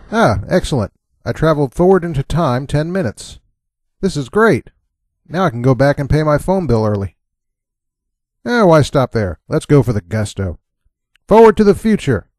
Ah, excellent. I traveled forward into time 10 minutes. This is great. Now I can go back and pay my phone bill early. Why stop there? Let's go for the gusto. Forward to the future.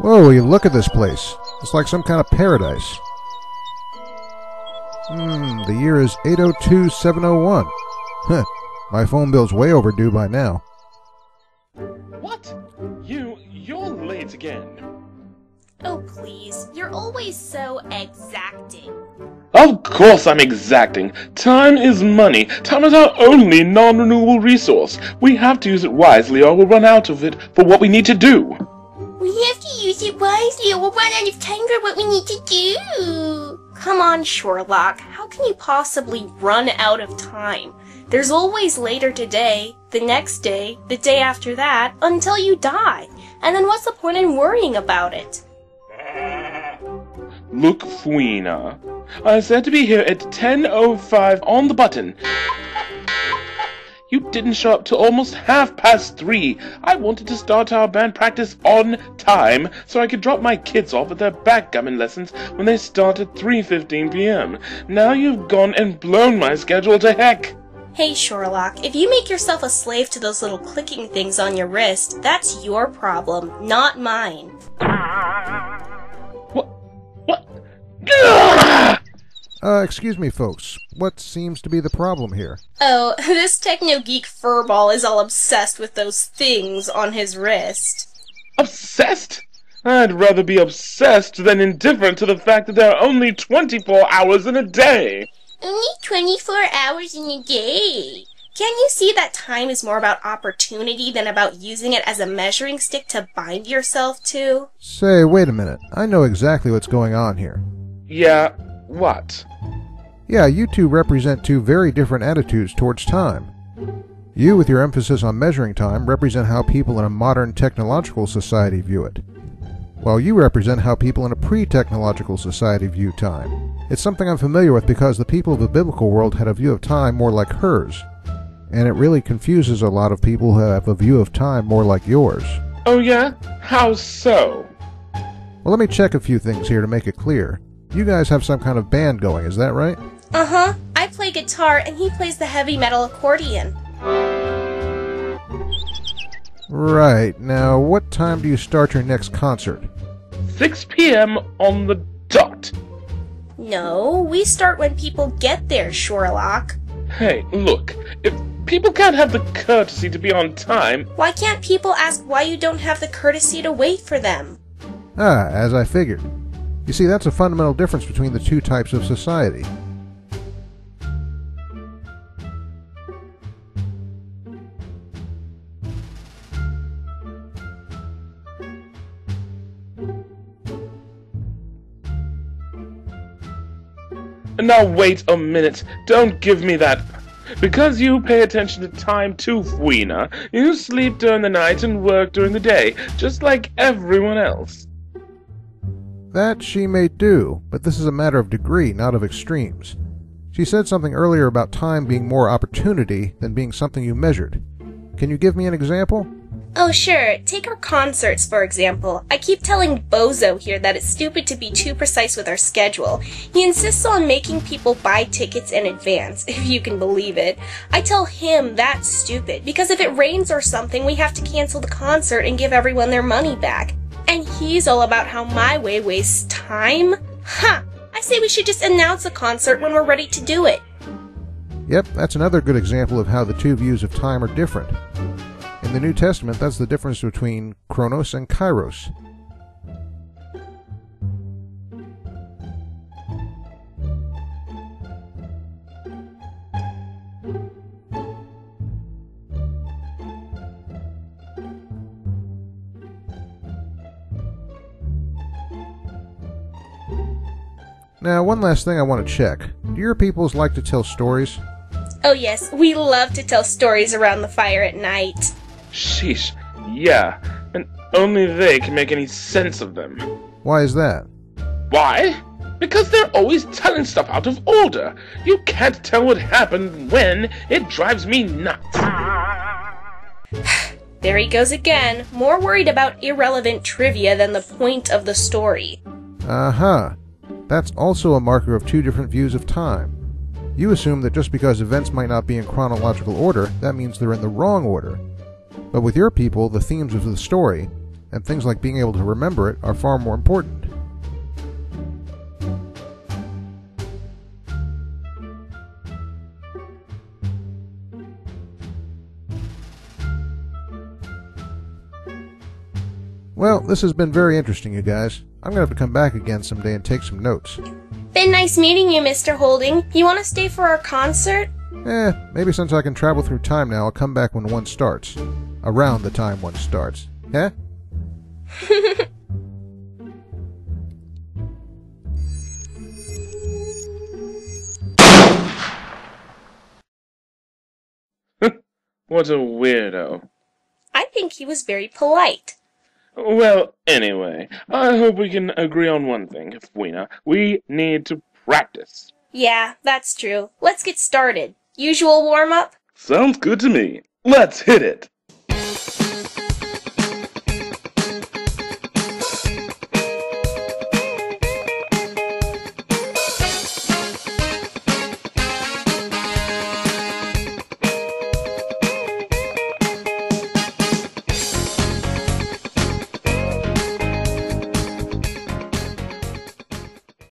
Whoa, you look at this place. It's like some kind of paradise. The year is 802701. Huh, my phone bill's way overdue by now. What? You're late again. Oh, please. You're always so exacting. Of course I'm exacting. Time is money. Time is our only non-renewable resource. We have to use it wisely or we'll run out of it for what we need to do. We have to use it wisely or we'll run out of time for what we need to do. Come on, Sherlock. How can you possibly run out of time? There's always later today, the next day, the day after that, until you die. And then what's the point in worrying about it? Look, Fouina. I said to be here at 10:05 on the button. You didn't show up till almost 3:30. I wanted to start our band practice on time so I could drop my kids off at their backgammon lessons when they start at 3:15 p.m. Now you've gone and blown my schedule to heck. Hey, Sherlock, if you make yourself a slave to those little clicking things on your wrist, that's your problem, not mine. What? Ugh! Excuse me, folks. What seems to be the problem here? Oh, this techno-geek furball is all obsessed with those things on his wrist. Obsessed? I'd rather be obsessed than indifferent to the fact that there are only 24 hours in a day. Only 24 hours in a day. Can't you see that time is more about opportunity than about using it as a measuring stick to bind yourself to? Say, wait a minute. I know exactly what's going on here. Yeah, what? Yeah, you two represent two very different attitudes towards time. You, with your emphasis on measuring time, represent how people in a modern technological society view it, while you represent how people in a pre-technological society view time. It's something I'm familiar with because the people of the biblical world had a view of time more like hers, and it really confuses a lot of people who have a view of time more like yours. Oh yeah? How so? Well, let me check a few things here to make it clear. You guys have some kind of band going, is that right? Uh-huh. I play guitar and he plays the heavy metal accordion. Right. Now, what time do you start your next concert? 6 p.m. on the dot. No, we start when people get there, Sherlock. Hey, look, if people can't have the courtesy to be on time... Why can't people ask why you don't have the courtesy to wait for them? Ah, as I figured. You see, that's a fundamental difference between the two types of society. Now wait a minute, don't give me that. Because you pay attention to time too, Fouina, you sleep during the night and work during the day, just like everyone else. That she may do, but this is a matter of degree, not of extremes. She said something earlier about time being more opportunity than being something you measured. Can you give me an example? Oh, sure. Take our concerts, for example. I keep telling Bozo here that it's stupid to be too precise with our schedule. He insists on making people buy tickets in advance, if you can believe it. I tell him that's stupid, because if it rains or something, we have to cancel the concert and give everyone their money back. And he's all about how my way wastes time? Ha! I say we should just announce a concert when we're ready to do it. Yep, that's another good example of how the two views of time are different. In the New Testament, that's the difference between Chronos and Kairos. Now, one last thing I want to check. Do your peoples like to tell stories? Oh yes, we love to tell stories around the fire at night. Sheesh, yeah. Only they can make any sense of them. Why is that? Why? Because they're always telling stuff out of order. You can't tell what happened when. It drives me nuts. There he goes again, more worried about irrelevant trivia than the point of the story. Uh-huh. That's also a marker of two different views of time. You assume that just because events might not be in chronological order, that means they're in the wrong order. But with your people, the themes of the story, and things like being able to remember it, are far more important. Well, this has been very interesting, you guys. I'm gonna have to come back again someday and take some notes. Been nice meeting you, Mr. Holding. You want to stay for our concert? Maybe since I can travel through time now, I'll come back when one starts. Around the time one starts. Eh? What a weirdo. I think he was very polite. Well, anyway, I hope we can agree on one thing, Weena. We need to practice. Yeah, that's true. Let's get started. Usual warm-up? Sounds good to me. Let's hit it!